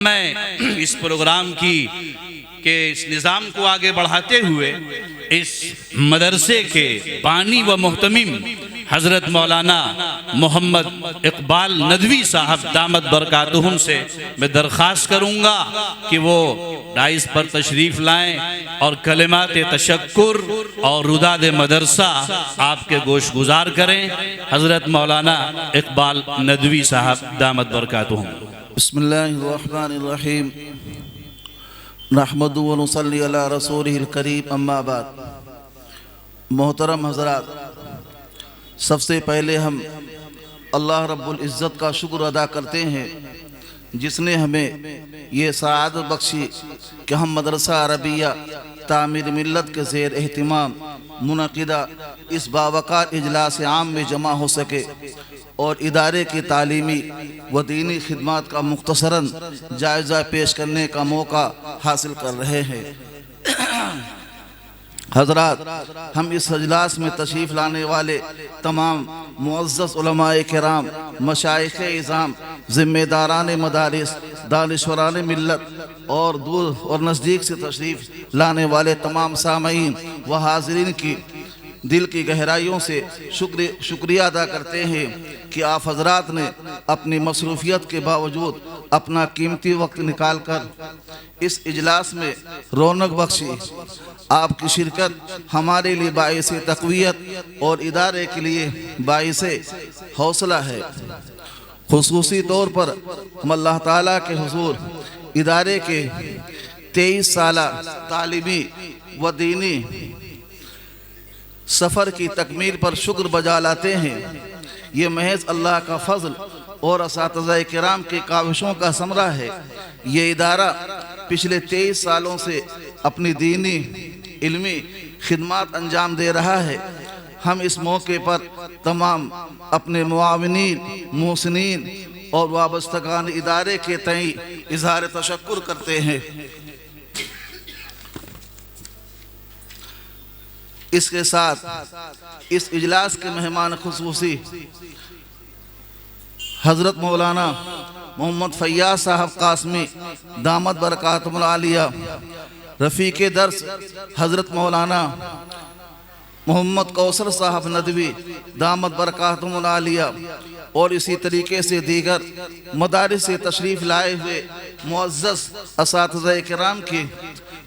मैं इस प्रोग्राम की के इस निज़ाम को आगे बढ़ाते हुए इस मदरसे के बानी व मुहतमिम हज़रत मौलाना मोहम्मद इकबाल नदवी साहब दामत बरकातुहुम से मैं दरख्वास्त करूँगा कि वो डाइस पर तशरीफ़ लाएँ और कलिमात तशक्कुर और रुदाद मदरसा आपके गोश गुजार करें। हज़रत मौलाना इकबाल नदवी साहब दामत बरकातुहुम। बिस्मिल्लाहिर्रहमानिर्रहीम नहमदु व नुसल्ली अला रसूलिहिल करीम अम्मा बाद। मोहतरम हज़रात, सबसे पहले हम अल्लाह रब्बुल इज़्ज़त का शुक्र अदा करते हैं जिसने हमें ये सआदत बख्शी कि हम मदरसा अरबिया तामीर मिल्लत के ज़ेर एहतिमाम मुनक़िदा इस बावक़ार इजलास आम में जमा हो सके और इदारे की तालीमी व दीनी खिदमात का मुख्तसरन जायज़ा पेश करने का मौका हासिल कर रहे हैं। हज़रात, हम इस इजलास में तशरीफ़ लाने वाले तमाम मुअज़्ज़ज़ उलमाए किराम, मशाइख़ इज़ाम, ज़िम्मेदारान मदारिस, दानिश्वरान मिल्लत और दूर और नज़दीक से तशरीफ़ लाने वाले तमाम सामईन व हाज़रीन की दिल की गहराइयों से शुक्रिया अदा करते हैं कि आप हज़रात ने अपनी मसरूफ़ियत के बावजूद अपना कीमती वक्त निकाल कर इस इजलास में रौनक बख्शी। आपकी शिरकत हमारे लिए बाइस तक़वियत और इदारे के लिए बाइस हौसला है। खुसूसी तौर पर हम अल्लाह ताला के हुज़ूर इदारे के 23 साला तालीमी व दीनी सफ़र की तकमील पर शुक्र बजा लाते हैं। ये महज अल्लाह का फ़ज़ल और असातिज़ा किराम की काविशों का समरा है। ये इदारा पिछले 23 सालों से अपनी दीनी इल्मी खिदमात अंजाम दे रहा है। हम इस मौके पर तमाम अपने मुआविनीन, मुहसिनीन और वाबस्तगान इदारे के तई इज़हार तशक्कुर करते हैं। इसके साथ इस इजलास के मेहमान खुसूसी हज़रत मौलाना मोहम्मद फ़ैयाज़ साहब कासमी दामत बरकातुहुल आलिया, रफ़ीक़ दर्स हज़रत मौलाना मोहम्मद कौसर साहब नदवी दामत बरकातुहुल आलिया और इसी तरीके से दीगर मदारिस से तशरीफ़ लाए हुए मुअज़्ज़ज़ असातिज़ा किराम की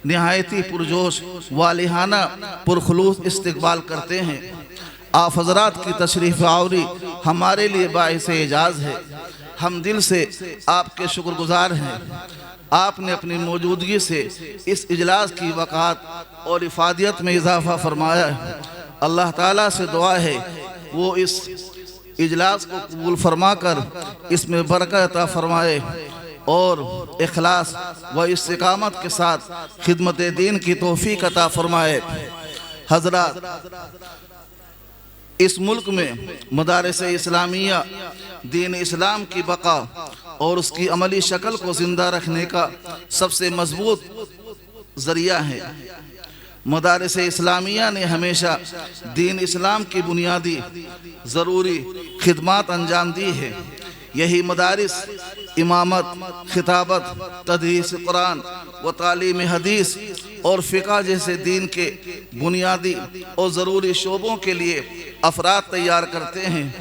निहायती पुरजोश वालिहाना पुरखुलूस इस्तकबाल करते हैं। आप हज़रात की तशरीफ़ आवरी हमारे लिए बाइस एजाज़ है। हम दिल से आपके शुक्रगुज़ार हैं। आपने अपनी मौजूदगी से इस इजलास की वक़ात और इफ़ादियत में इजाफ़ा फरमाया है। अल्लाह ताला से दुआ है वो इस इजलास को कबूल फरमा कर इसमें बरकत अता फरमाए और इखलास व इस्तिकामत के साथ खिदमत दीन की तौफीक अता फरमाए। हज़रात, इस मुल्क में मदारिस इस्लामिया दीन इस्लाम की बका और उसकी अमली शक्ल को ज़िंदा रखने का सबसे मजबूत ज़रिया है। मदारिस इस्लामिया ने हमेशा दीन इस्लाम की बुनियादी ज़रूरी खिदमात अंजाम दी है। यही मदारिस इमामत, खिताबत, तदरीस कुरान व तालीम हदीस और फ़िक़्ह जैसे दीन के बुनियादी और ज़रूरी शोबों के लिए अफराद तैयार करते हैं।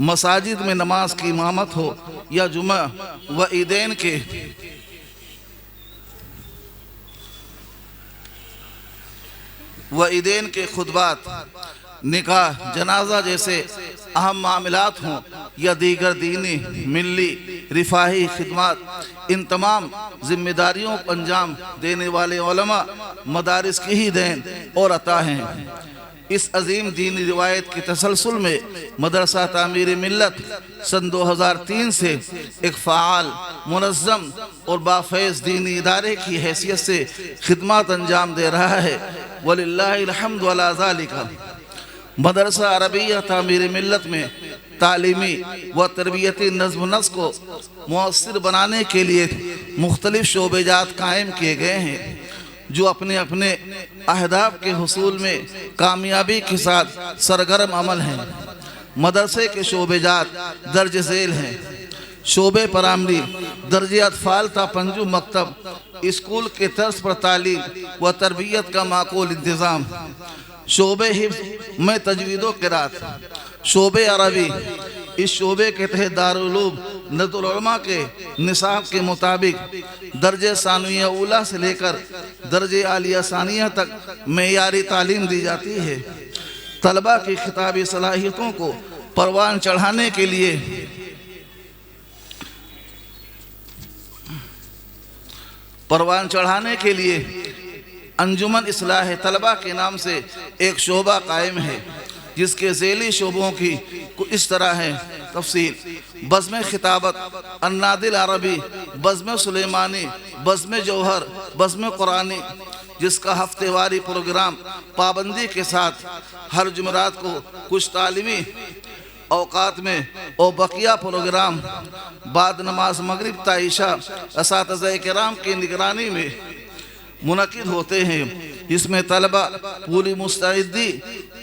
मसाजिद में नमाज की इमामत हो या जुमा व ईदैन के खुतबात, निकाह, जनाजा जैसे अहम मामलात हों या दीगर दीनी, मिल्ली, रिफाही खिदमात, इन तमाम जिम्मेदारियों को अंजाम देने वाले उलमा मदारिस की ही देन और अता हैं। इस अजीम दीनी रिवायत की तसलसल में मदरसा तामीर मिल्लत सन 2003 से एक फ़ाल, मुनज़्ज़म और बाफ़ैज़ दीनी इदारे की हैसियत से खिदमत अंजाम दे रहा है। वलिल्लाहिल हम्दु अला ज़ालिका। मदरसा अरबिया तामीर मिल्लत में तालीमी व तरबियती नज़्म नस्क़ को मुअस्सिर बनाने के लिए मुख्तलिफ़ शोबेजात कायम किए गए हैं जो अपने अपने अहदाफ के हुसूल में कामयाबी के साथ सरगर्म अमल हैं। मदरसे के शोबेजात दर्ज झेल हैं। शोबे प्राइमरी दर्जे अतफाल था पंजू मकतब स्कूल के तर्ज पर तालीम व तरबियत का माकूल इंतज़ाम। शोबे हिफ्ज़ में तजवीदो क़िरात। शोबे अरबी इस शोबे के तहत दारुल उलूम नदुल उलमा के निसाब के मुताबिक दर्जे सानिया उला से लेकर दर्जे आलिया सानिया तक मेयारी तालीम दी जाती है। तलबा की खिताबी सलाहियतों को परवान चढ़ाने के लिए अंजुमन इस्लाह तलबा के नाम से एक शोबा कायम है, जिसके ज़ेली शोबों की इस तरह है तफसील। बज़्म खिताबत, अन्नादिल अरबी, बज़्म सुलेमानी, बज़्म जौहर, बज़्म कुरानी, जिसका हफ्तेवारी प्रोग्राम पाबंदी के साथ हर जुमरात को कुछ तालीमी औकात में और बकिया प्रोग्राम बाद नमाज मगरिब ताइशा असातिज़ा किराम की निगरानी में मुनक़िद होते हैं। इसमें तलबा पूरी मुस्तैदी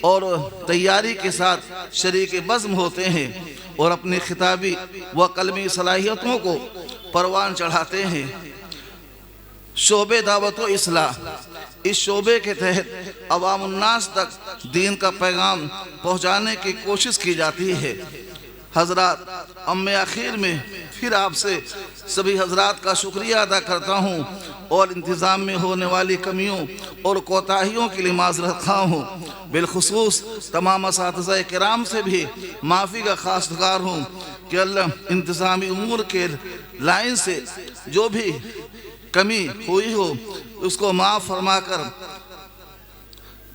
और तैयारी के साथ शरीक बज़्म होते हैं और अपनी खिताबी व कलमी सलाहियतों को परवान चढ़ाते हैं। शोबे दावत व इस्लाह, इस शोबे के तहत अवामुन्नास तक दीन का पैगाम पहुँचाने की कोशिश की जाती है। हजरात, अम्मे आखिर में फिर आपसे सभी हजरात का शुक्रिया अदा करता हूँ और इंतज़ाम में होने वाली कमियों और कोताहियों के लिए माज़रत खा हूँ। बिलखुसूस तमाम असातिज़ा किराम से भी माफ़ी का खासगार हूँ कि अल्लाह इंतज़ामी उमूर के लाइन से जो भी कमी हुई हो उसको माफ़ फरमा कर,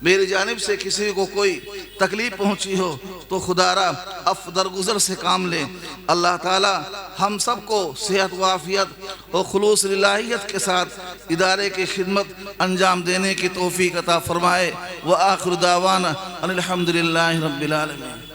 मेरी जानिब से किसी को कोई तकलीफ़ पहुँची हो तो खुदारा अफ़ दरगुज़र से काम लें। अल्लाह ताला हम सबको सेहत वाफ़ियत और खुलूस लिल्लाहियत के साथ इदारे की खिदमत अंजाम देने की तौफ़ीक़ अता फ़रमाए। व आखिर दावाना अनिल हम्दुलिल्लाहि रब्बिल आलमीन।